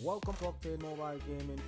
Welcome to Octane Mobile Gaming.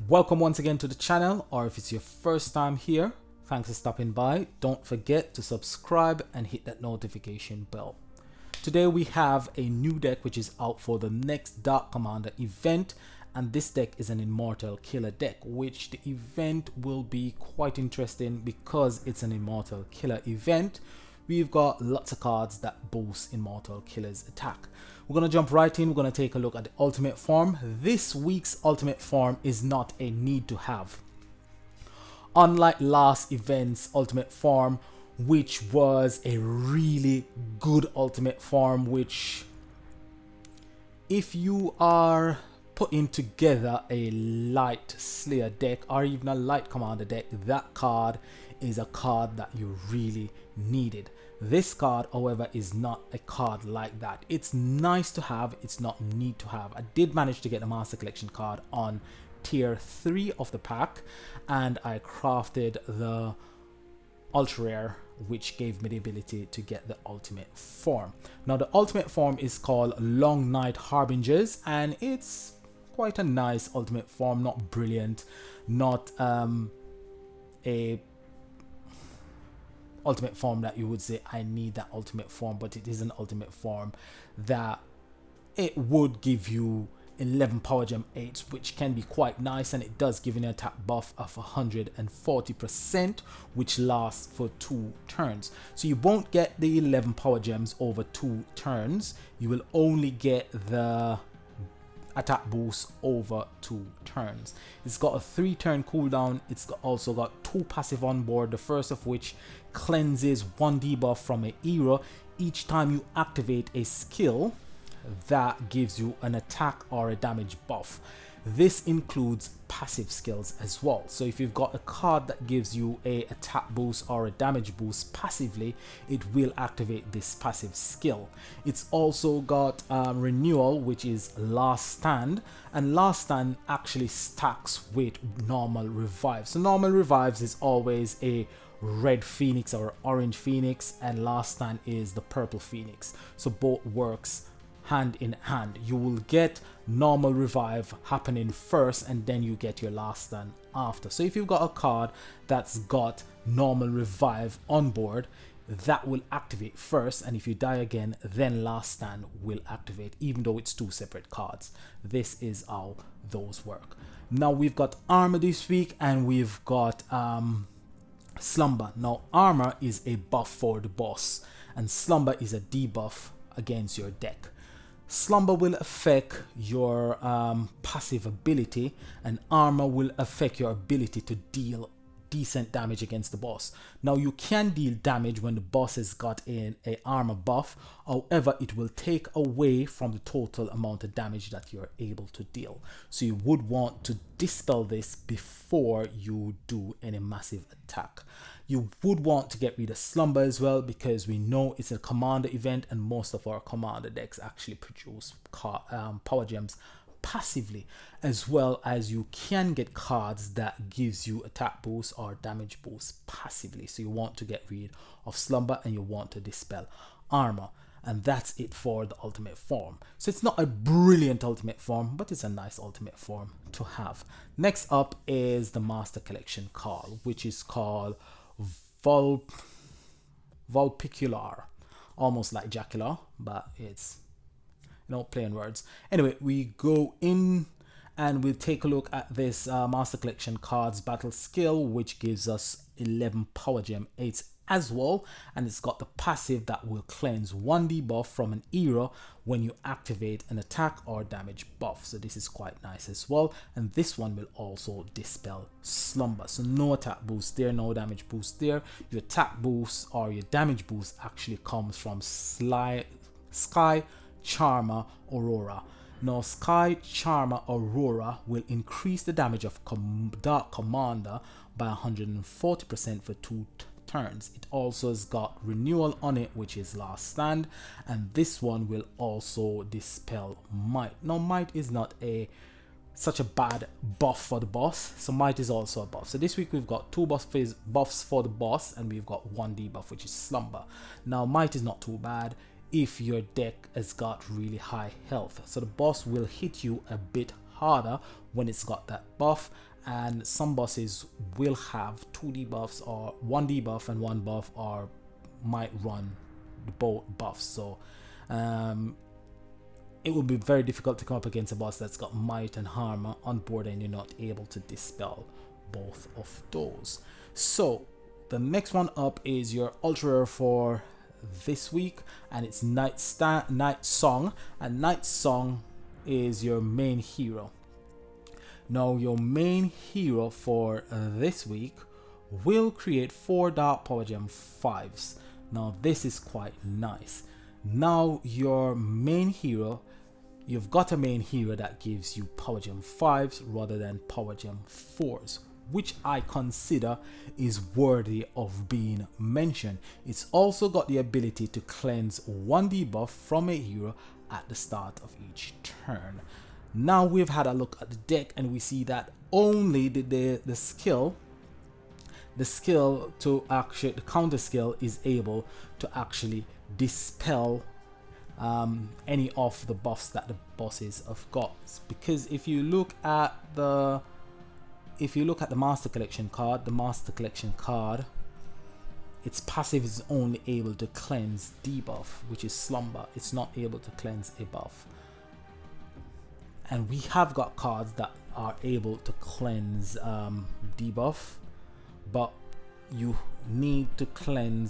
Welcome once again to the channel, or if it's your first time here, thanks for stopping by. Don't forget to subscribe and hit that notification bell. Today we have a new deck which is out for the next Dark Commander event, and this deck is an Immortal Killer deck, which the event will be quite interesting because it's an Immortal Killer event. We've got lots of cards that boost Immortal Killer's attack. We're going to jump right in. We're going to take a look at the ultimate form. This week's ultimate form is not a need to have. Unlike last event's ultimate form, which was a really good ultimate form, which if you are putting together a light Slayer deck or even a light commander deck, that card is a card that you really needed. This card, however, is not a card like that. It's nice to have, it's not need to have. I did manage to get the Master Collection card on tier 3 of the pack, and I crafted the ultra rare, which gave me the ability to get the ultimate form. Now the ultimate form is called Long Night Harbingers, and it's quite a nice ultimate form. Not brilliant, not a ultimate form that you would say I need that ultimate form, but it is an ultimate form that it would give you 11 power gem 8s, which can be quite nice, and it does give you an attack buff of 140%, which lasts for 2 turns. So you won't get the 11 power gems over 2 turns. You will only get the attack boost over 2 turns. It's got a 3-turn cooldown. Also got 2 passive on board, the first of which cleanses 1 debuff from an era each time you activate a skill that gives you an attack or a damage buff. This includes passive skills as well. So if you've got a card that gives you a attack boost or a damage boost passively, it will activate this passive skill. It's also got renewal, which is last stand, and last stand actually stacks with normal revive. So normal revives is always a red phoenix or orange phoenix, and last stand is the purple phoenix. So both works hand in hand. You will get normal revive happening first, and then you get your last stand after. So if you've got a card that's got normal revive on board, that will activate first, and if you die again, then last stand will activate, even though it's 2 separate cards. This is how those work. Now we've got armor this week, and we've got slumber. Now armor is a buff for the boss, and slumber is a debuff against your deck. Slumber will affect your passive ability, and armor will affect your ability to deal decent damage against the boss. Now you can deal damage when the boss has got an armor buff, however it will take away from the total amount of damage that you're able to deal. So you would want to dispel this before you do any massive attack. You would want to get rid of slumber as well, because we know it's a commander event, and most of our commander decks actually produce power gems passively, as well as you can get cards that gives you attack boost or damage boost passively. So you want to get rid of slumber, and you want to dispel armor, and that's it for the ultimate form. So it's not a brilliant ultimate form, but it's a nice ultimate form to have. Next up is the Master Collection card, which is called Vulpicular, almost like Jacular, but it's, you know, plain words. Anyway, we go in and we'll take a look at this Master Collection cards battle skill, which gives us 11 power gem 8 as well, and it's got the passive that will cleanse 1 debuff from an era when you activate an attack or damage buff. So this is quite nice as well, and this one will also dispel slumber. So no attack boost there, no damage boost there. Your attack boost or your damage boost actually comes from Sky Charmer Aurora. Now Sky Charmer Aurora will increase the damage of Dark Commander by 140% for 2 turns. It also has got renewal on it, which is last stand, and this one will also dispel might. Now might is not such a bad buff for the boss, so might is also a buff. So this week we've got 2 buffs for the boss, and we've got 1 debuff, which is slumber. Now might is not too bad if your deck has got really high health, so the boss will hit you a bit harder when it's got that buff, and some bosses will have 2 debuffs or 1 debuff and 1 buff, or might run both buffs. So it will be very difficult to come up against a boss that's got might and armor on board, and you're not able to dispel both of those. So the next one up is your ultra rare for this week, and it's Night Song, and Night Song is your main hero. Now your main hero for this week will create 4 Dark Power Gem 5s. Now this is quite nice. Now your main hero, you've got a main hero that gives you Power Gem 5s rather than Power Gem 4s, which I consider is worthy of being mentioned. It's also got the ability to cleanse 1 debuff from a hero at the start of each turn. Now we've had a look at the deck, and we see that only the skill to actually, the counter skill is able to actually dispel any of the buffs that the bosses have got. Because if you look at the Master Collection card, its passive is only able to cleanse debuff, which is slumber. It's not able to cleanse a buff. And we have got cards that are able to cleanse debuff, but you need to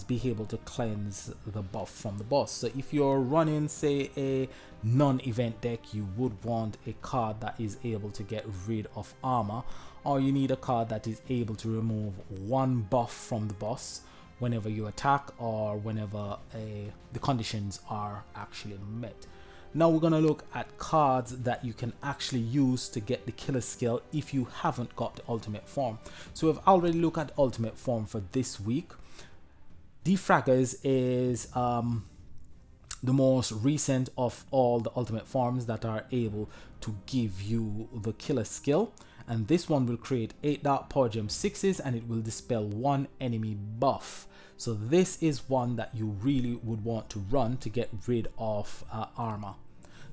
be able to cleanse the buff from the boss. So if you're running, say, a non-event deck, you would want a card that is able to get rid of armor, or you need a card that is able to remove one buff from the boss whenever you attack, or whenever the conditions are actually met. Now we're going to look at cards that you can actually use to get the killer skill if you haven't got the ultimate form. So we've already looked at ultimate form for this week. Defraggers is the most recent of all the ultimate forms that are able to give you the killer skill, and this one will create 8 Dark Power Gem 6s and it will dispel 1 enemy buff. So this is one that you really would want to run to get rid of armor.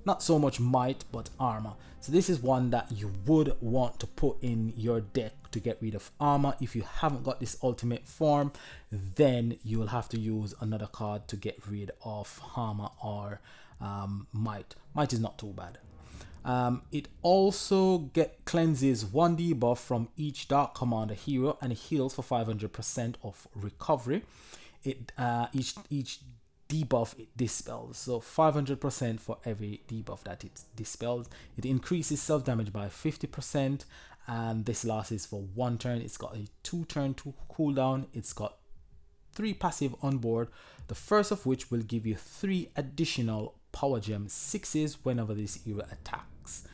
Not so much might, but armor. So this is one that you would want to put in your deck to get rid of armor. If you haven't got this ultimate form, then you will have to use another card to get rid of armor or might. Might is not too bad. It also cleanses 1 debuff from each Dark Commander hero and heals for 500% of recovery. Each debuff it dispels, so 500% for every debuff that it dispels. It increases self damage by 50%, and this lasts for 1 turn. It's got a 2-turn cooldown. It's got 3 passive on board, the first of which will give you 3 additional Power Gem 6s whenever this hero attacks.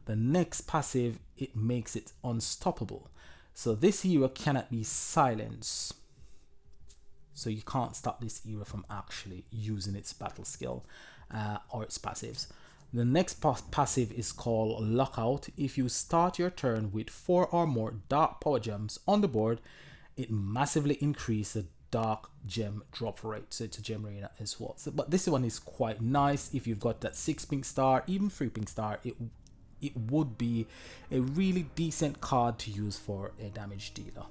The next passive, it makes it unstoppable. So this hero cannot be silenced. So you can't stop this hero from actually using its battle skill or its passives. The next passive is called Lockout. If you start your turn with 4 or more Dark Power Gems on the board, it massively increases the Dark Gem drop rate. So it's a gem arena as well. So, but this one is quite nice. If you've got that 6 pink star, even 3 pink star, it would be a really decent card to use for a damage dealer.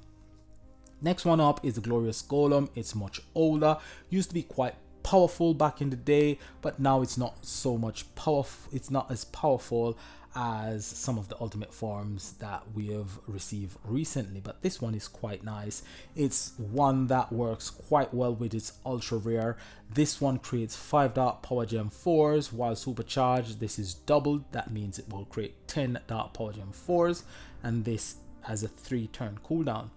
Next one up is the Glorious Golem. It's much older, used to be quite powerful back in the day, but now it's not so much powerful. It's not as powerful as some of the ultimate forms that we have received recently, but this one is quite nice. It's one that works quite well with its ultra rare. This one creates 5 Dark Power Gem 4s while supercharged. This is doubled. That means it will create 10 Dark Power Gem 4s, and this has a 3-turn cooldown.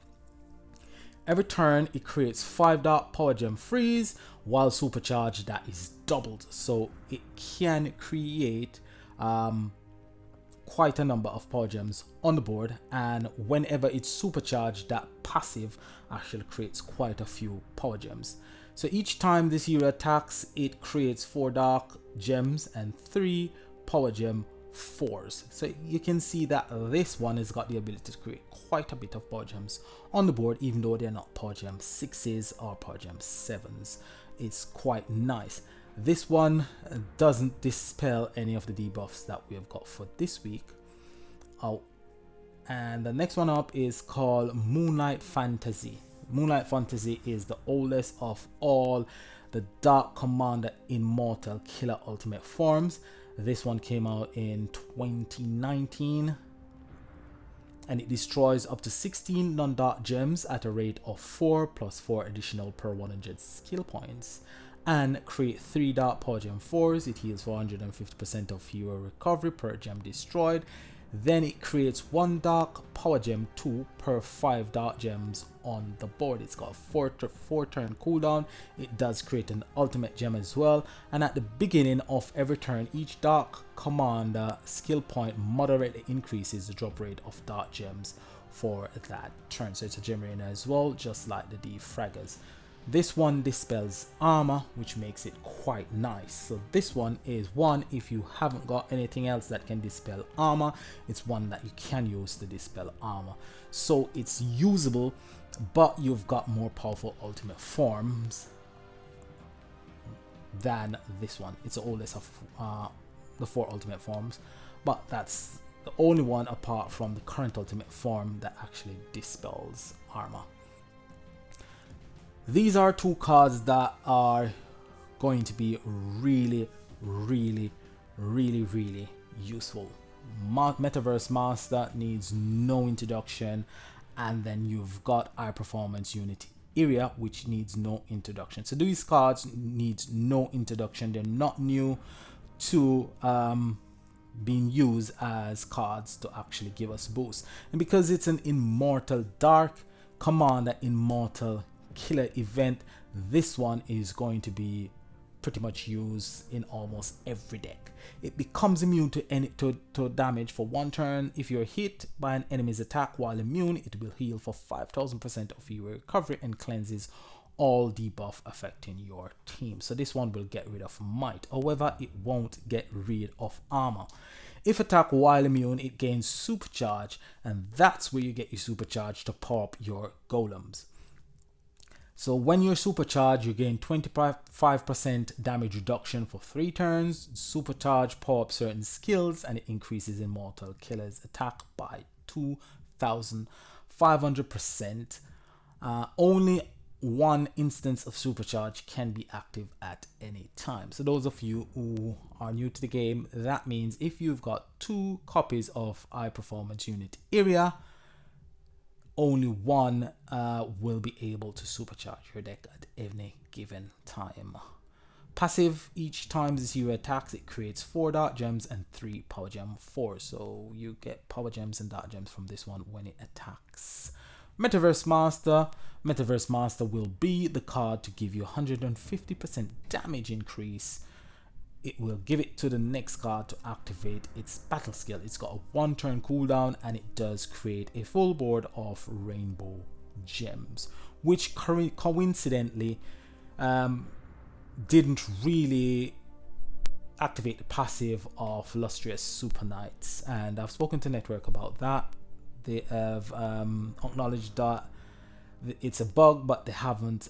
Every turn it creates 5 Dark Power Gem 3s while supercharged. That is doubled, so it can create quite a number of power gems on the board, and whenever it's supercharged, that passive actually creates quite a few power gems. So each time this hero attacks, it creates 4 dark gems and 3 power gem 4s. So you can see that this one has got the ability to create quite a bit of power gems on the board, even though they're not power gem 6s or power gem 7s. It's quite nice. This one doesn't dispel any of the debuffs that we have got for this week. Oh, and the next one up is called Moonlight Fantasy. Moonlight Fantasy is the oldest of all the Dark Commander Immortal Killer Ultimate forms. This one came out in 2019, and it destroys up to 16 non-dark gems at a rate of 4 plus 4 additional per 100 skill points, and create 3 Dark Power Gem 4s. It heals 450% of hero recovery per gem destroyed. Then it creates 1 Dark Power Gem 2 per 5 Dark Gems on the board. It's got a 4-turn cooldown. It does create an ultimate gem as well. And at the beginning of every turn, each Dark Commander skill point moderately increases the drop rate of Dark Gems for that turn. So it's a gem arena as well, just like the Defraggers. This one dispels armor, which makes it quite nice. So this one is one, if you haven't got anything else that can dispel armor, it's one that you can use to dispel armor. So it's usable, but you've got more powerful ultimate forms than this one. It's the oldest of the 4 ultimate forms, but that's the only one apart from the current ultimate form that actually dispels armor. These are 2 cards that are going to be really useful. Metaverse Master needs no introduction, and then you've got High Performance Unity area, which needs no introduction. So these cards need no introduction. They're not new to being used as cards to actually give us boost. And because it's an Immortal Dark Commander Immortal Killer event, this one is going to be pretty much used in almost every deck. It becomes immune to any to damage for 1 turn. If you're hit by an enemy's attack while immune, it will heal for 5000% of your recovery and cleanses all debuff affecting your team. So this one will get rid of might. However, it won't get rid of armor. If attacked while immune, it gains supercharge, and that's where you get your supercharge to power up your golems. So when you're supercharged, you gain 25% damage reduction for 3 turns. Supercharge power up certain skills, and it increases Immortal Killer's attack by 2500%. Only 1 instance of supercharge can be active at any time. So those of you who are new to the game, that means if you've got 2 copies of High Performance Unit area, only 1 will be able to supercharge your deck at any given time. Passive: each time this hero attacks, it creates 4 Dark Gems and 3 Power Gem 4. So you get Power Gems and Dark Gems from this one when it attacks. Metaverse Master. Metaverse Master will be the card to give you 150% damage increase. It will give it to the next card to activate its battle skill. It's got a 1 turn cooldown, and it does create a full board of Rainbow Gems, which coincidentally didn't really activate the passive of Lustrous Super Knights, and I've spoken to Network about that. They have acknowledged that it's a bug, but they haven't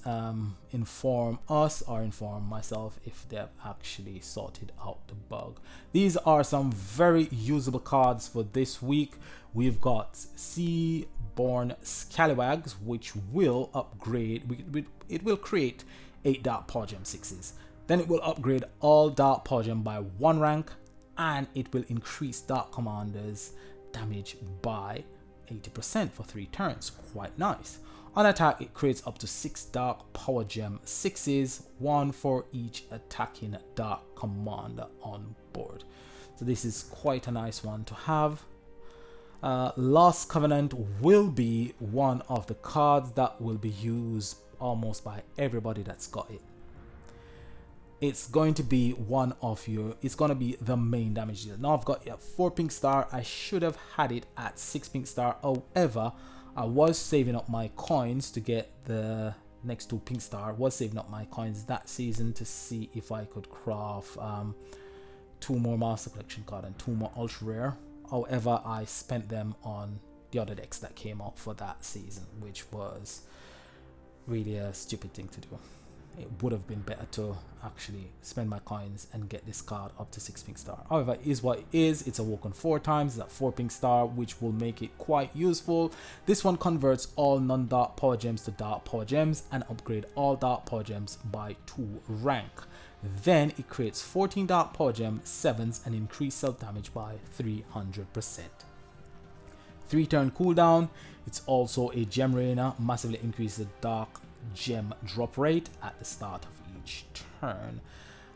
informed us or informed myself if they've actually sorted out the bug. These are some very usable cards for this week. We've got Seaborn Scallywags, which will upgrade. It will create 8 Dark Power Gem 6s. Then it will upgrade all Dark Power Gem by 1 rank, and it will increase Dark Commander's damage by 80% for 3 turns. Quite nice. On attack, it creates up to 6 Dark Power Gem 6s, 1 for each attacking Dark Commander on board. So this is quite a nice one to have. Lost Covenant will be one of the cards that will be used almost by everybody that's got it. It's going to be it's going to be the main damage dealer. Now I've got it at 4 pink star. I should have had it at 6 pink star. However, I was saving up my coins to get the next 2 pink star. Was saving up my coins that season to see if I could craft 2 more Master Collection card and 2 more Ultra Rare. However, I spent them on the other decks that came out for that season, which was really a stupid thing to do. It would have been better to actually spend my coins and get this card up to 6 pink star. However, it is what it is. It's awoken 4 times. It's at 4 pink star, which will make it quite useful. This one converts all non-dark power gems to dark power gems and upgrade all dark power gems by 2 rank. Then it creates 14 dark power gem 7s and increase self damage by 300%. 3 turn cooldown. It's also a gem rainer, massively increases the dark gem drop rate at the start of each turn.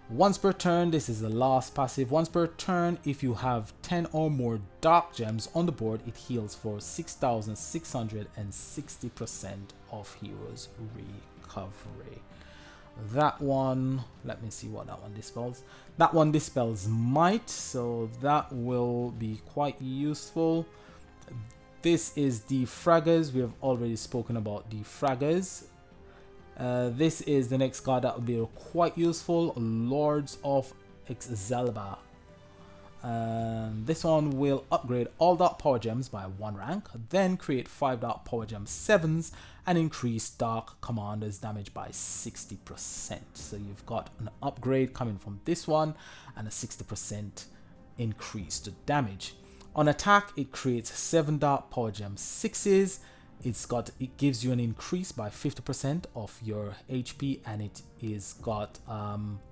Once per turn, this is the last passive. Once per turn, if you have 10 or more dark gems on the board, it heals for 6,660% of heroes recovery. That one, let me see what that one dispels. That one dispels might, so that will be quite useful. This is Defraggers. We have already spoken about Defraggers. This is the next card that will be quite useful, Lords of Excalibur. This one will upgrade all dark power gems by 1 rank, then create 5 dark power gem 7s and increase dark commanders damage by 60%. So you've got an upgrade coming from this one and a 60% increase to damage. On attack, it creates 7 dark power gem 6s. It gives you an increase by 50% of your HP, and it is got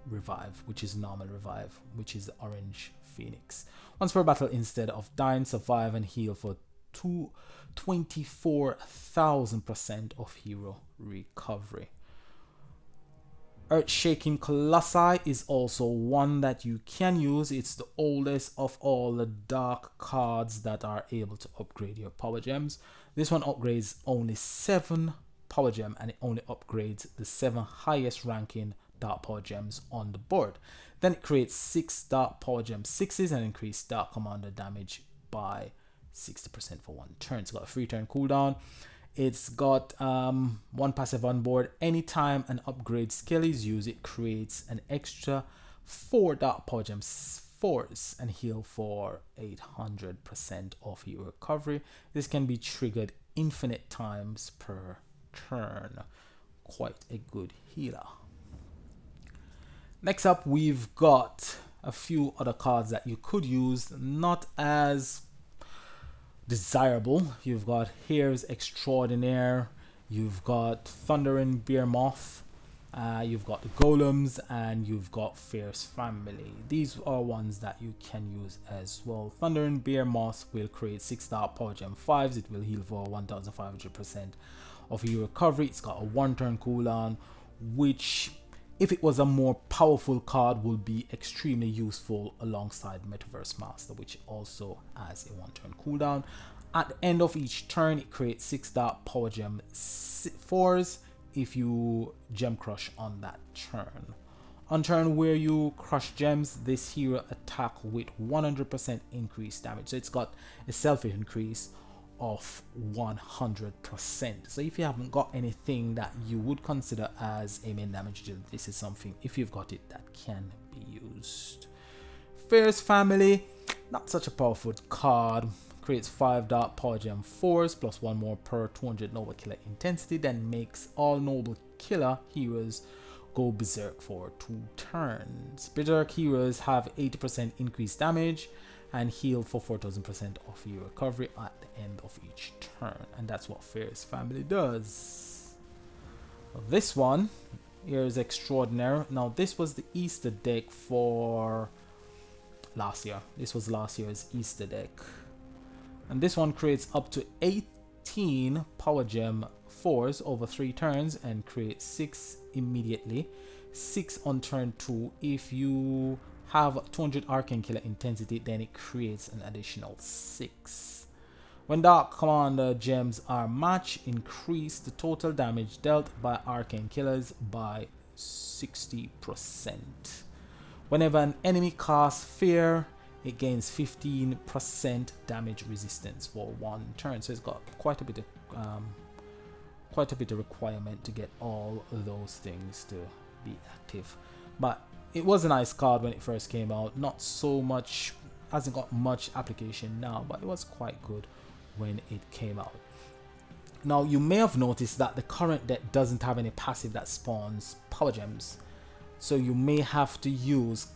revive, which is normal revive, which is the orange phoenix. Once per battle, instead of dying, survive and heal for 24,000% of hero recovery. Earth-Shaking Colossi is also one that you can use. It's the oldest of all the dark cards that are able to upgrade your power gems. This one upgrades only 7 power gem, and it only upgrades the 7 highest ranking dark power gems on the board. Then it creates 6 dark power gem 6s and increase dark commander damage by 60% for 1 turn. It's got a 3 turn cooldown. It's got 1 passive on board. Anytime an upgrade skill is used, it creates an extra 4 dark power gems 4s and heal for 800% of your recovery. This can be triggered infinite times per turn. Quite a good healer. Next up, we've got a few other cards that you could use, not as desirable. You've got Here's Extraordinaire, you've got Thundering Bear Moth, you've got the Golems, and you've got Fierce Family. These are ones that you can use as well. Thundering Bear Moth will create 6 dark power gem 5s. It will heal for 1500% of your recovery. It's got a 1 turn cooldown, which, if it was a more powerful card, will be extremely useful alongside Metaverse Master, which also has a 1 turn cooldown. At the end of each turn, it creates 6 dark power gem 4s if you gem crush on that turn. On turn where you crush gems, this hero attack with 100% increased damage. So it's got a self increase of 100%. So if you haven't got anything that you would consider as a main damage deal, this is something, if you've got it, that can be used. Fierce Family, not such a powerful card. Creates 5 dark power gem 4s plus 1 more per 200 noble killer intensity, then makes all noble killer heroes go berserk for 2 turns. Berserk heroes have 80% increased damage and heal for 4000% of your recovery at the end of each turn, and that's what Fierce Family does. This one here is Extraordinary. Now this was the Easter deck for last year. This was last year's Easter deck, and this one creates up to 18 power gem 4s over 3 turns and creates 6 immediately, 6 on turn 2. If you have 200 arcane killer intensity, then it creates an additional 6. When dark commander gems are matched, increase the total damage dealt by arcane killers by 60%. Whenever an enemy casts fear, it gains 15% damage resistance for 1 turn. So it's got quite a bit of requirement to get all those things to be active. But it was a nice card when it first came out. Not so much, hasn't got much application now, but it was quite good when it came out. Now you may have noticed that the current deck doesn't have any passive that spawns power gems, so you may have to use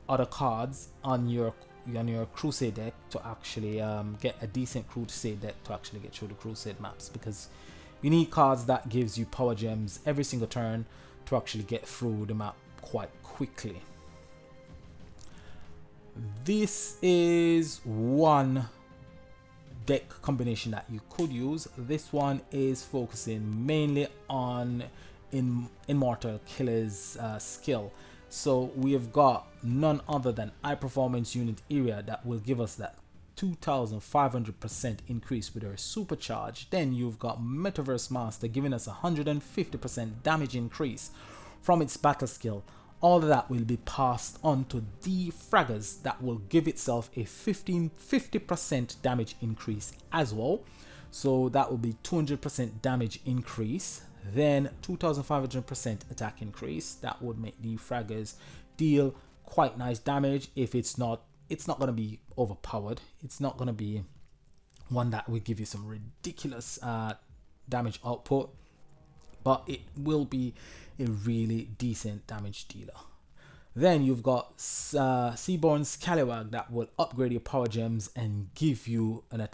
other cards on your Crusade deck to actually get a decent Crusade deck to actually get through the Crusade maps, because you need cards that gives you power gems every single turn to actually get through the map quite quickly. This is one deck combination that you could use. This one is focusing mainly on Immortal Killer's skill. So we have got none other than High Performance Unit Area that will give us that 2500% increase with our supercharge. Then you've got Metaverse Master giving us 150% damage increase from its battle skill. All of that will be passed on to Defraggers that will give itself a 50% damage increase as well. So that will be 200% damage increase, then 2500% attack increase. That would make Defraggers deal quite nice damage. If it's not going to be overpowered. It's not going to be one that will give you some ridiculous damage output, but it will be a really decent damage dealer. Then you've got Seaborn Scallywag that will upgrade your power gems and give you a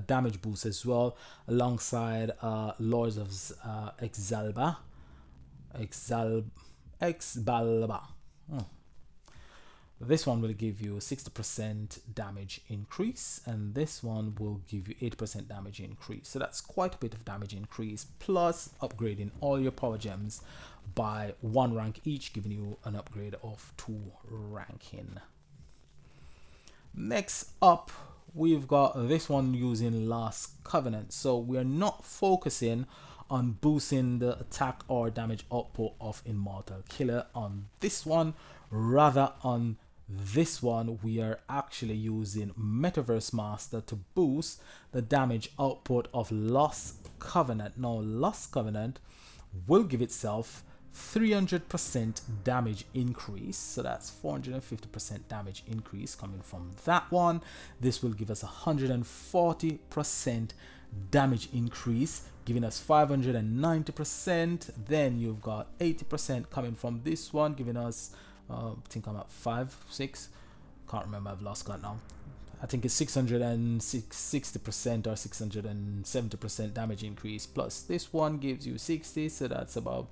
damage boost as well, alongside Lords of Exbalba. This one will give you 60% damage increase, and this one will give you 80% damage increase. So that's quite a bit of damage increase, plus upgrading all your power gems by 1 rank each, giving you an upgrade of 2 ranking. Next up, we've got this one using Last Covenant. So we're not focusing on boosting the attack or damage output of Immortal Killer on this one. Rather, on this one, we are actually using Metaverse Master to boost the damage output of Lost Covenant. Now, Lost Covenant will give itself 300% damage increase, so that's 450% damage increase coming from that one. This will give us 140% damage increase, giving us 590%. Then you've got 80% coming from this one, giving us I think I'm at 5, 6, can't remember, I've lost count now. I think it's 660% or 670% damage increase, plus this one gives you 60, so that's about,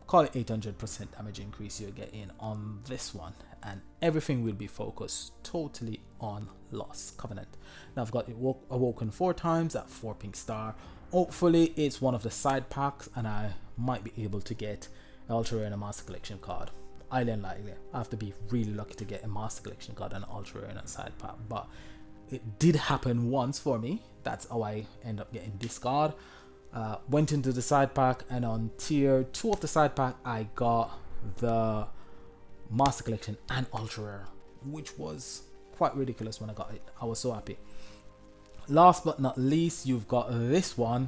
call it 800% damage increase you're getting on this one, and everything will be focused totally on Lost Covenant. Now I've got it awoken 4 times at 4 pink star. Hopefully it's one of the side packs, and I might be able to get an Ultra Rare and a Master Collection card. Highly unlikely. I have to be really lucky to get a Master Collection card and an Ultra Rare and a side pack, but it did happen once for me. That's how I end up getting this card. Went into the side pack, and on tier 2 of the side pack I got the Master Collection and Ultra Rare, which was quite ridiculous when I got it. I was so happy. Last but not least, you've got this one.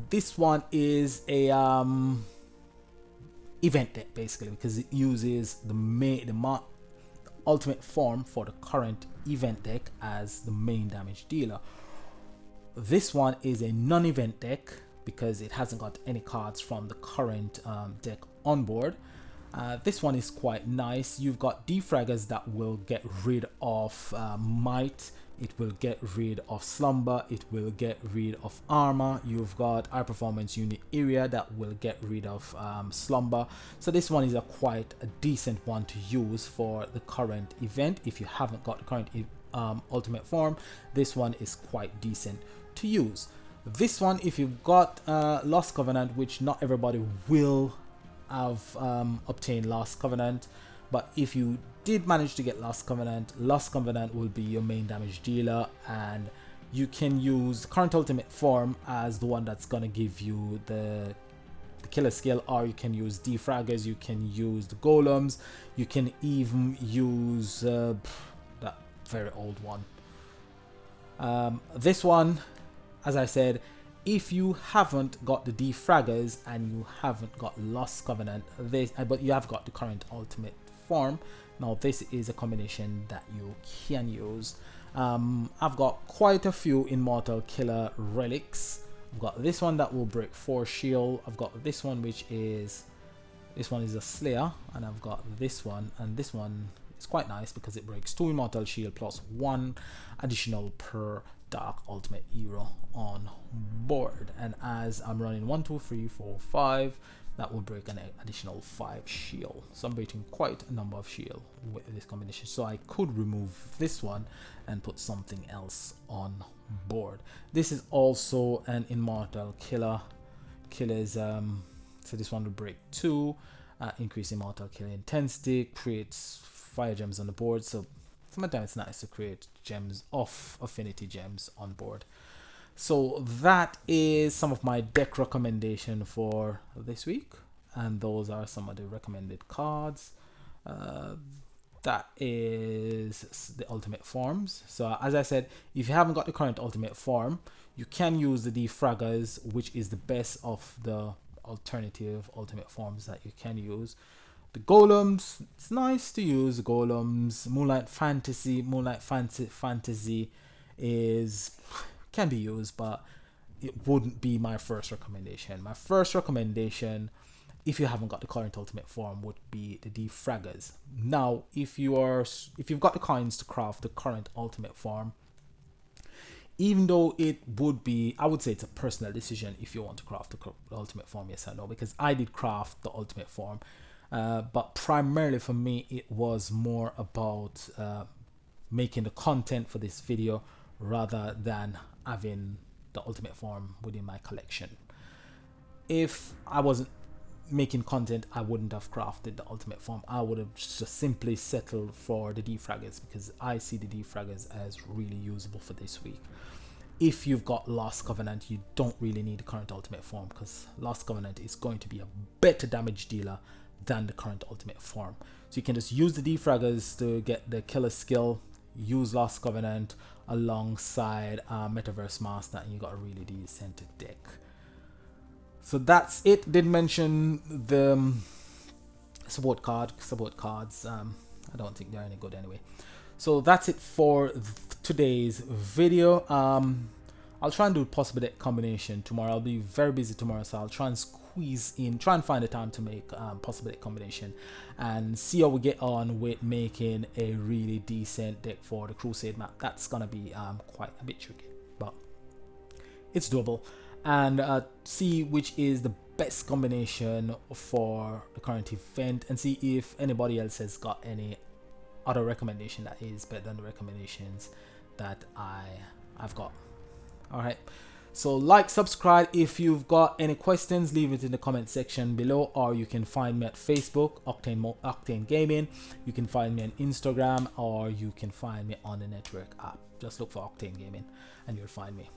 This one is a event deck, basically, because it uses the ultimate form for the current event deck as the main damage dealer. This one is a non-event deck because it hasn't got any cards from the current deck on board. This one is quite nice. You've got defraggers that will get rid of might, it will get rid of slumber, it will get rid of armor. You've got high performance unit area that will get rid of slumber. So this one is quite a decent one to use for the current event. If you haven't got the current ultimate form, this one is quite decent to use. This one, if you've got Lost Covenant, which not everybody will have obtained Lost Covenant, but if you did manage to get Lost Covenant will be your main damage dealer, and you can use the current ultimate form as the one that's gonna give you the killer skill, or you can use defraggers, you can use the golems, you can even use that very old one. This one, as I said, if you haven't got the defraggers and you haven't got Lost Covenant, but you have got the current ultimate form, now this is a combination that you can use. I've got quite a few Immortal Killer relics. I've got this one that will break 4 shield. I've got this one, which is a Slayer, and I've got this one, and this one is quite nice because it breaks 2 Immortal Shield plus 1 additional per Dark Ultimate Hero on board. And as I'm running 1, 2, 3, 4, 5, that will break an additional 5 shield. So I'm breaking quite a number of shield with this combination. So I could remove this one and put something else on board. This is also an Immortal Killer. So this one will break 2, increase Immortal Killer intensity, creates fire gems on the board. So sometimes it's nice to create gems of affinity gems on board. So that is some of my deck recommendation for this week, and those are some of the recommended cards. That is the ultimate forms. So as I said, if you haven't got the current ultimate form, you can use the defraggers, which is the best of the alternative ultimate forms that you can use. The golems, it's nice to use golems. Moonlight Fantasy can be used, but it wouldn't be my first recommendation. My first recommendation, if you haven't got the current ultimate form, would be the defraggers. Now, if you've got the coins to craft the current ultimate form, even though it would be, I would say it's a personal decision if you want to craft the ultimate form, yes or no, because I did craft the ultimate form. but primarily for me it was more about making the content for this video rather than having the ultimate form within my collection. If I wasn't making content, I wouldn't have crafted the ultimate form. I would have just simply settled for the defraggers, because I see the defraggers as really usable for this week. If you've got Lost Covenant, you don't really need the current ultimate form, because Lost Covenant is going to be a better damage dealer than the current ultimate form. So you can just use the defraggers to get the killer skill, use Lost Covenant alongside Metaverse Master, and you got a really decent deck. So that's it. Did mention the support cards. I don't think they're any good anyway. So that's it for today's video. I'll try and do a possible deck combination tomorrow. I'll be very busy tomorrow, so I'll try and squeeze in, try and find a time to make possible deck combination and see how we get on with making a really decent deck for the Crusade map. That's gonna be quite a bit tricky, but it's doable. And see which is the best combination for the current event, and see if anybody else has got any other recommendation that is better than the recommendations that I've got. All right, so like, subscribe. If you've got any questions, leave it in the comment section below, or you can find me at Facebook, Octane Gaming. You can find me on Instagram, or you can find me on the network app. Just look for Octane Gaming and you'll find me.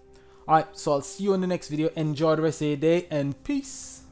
Alright, so I'll see you in the next video. Enjoy the rest of your day, and peace.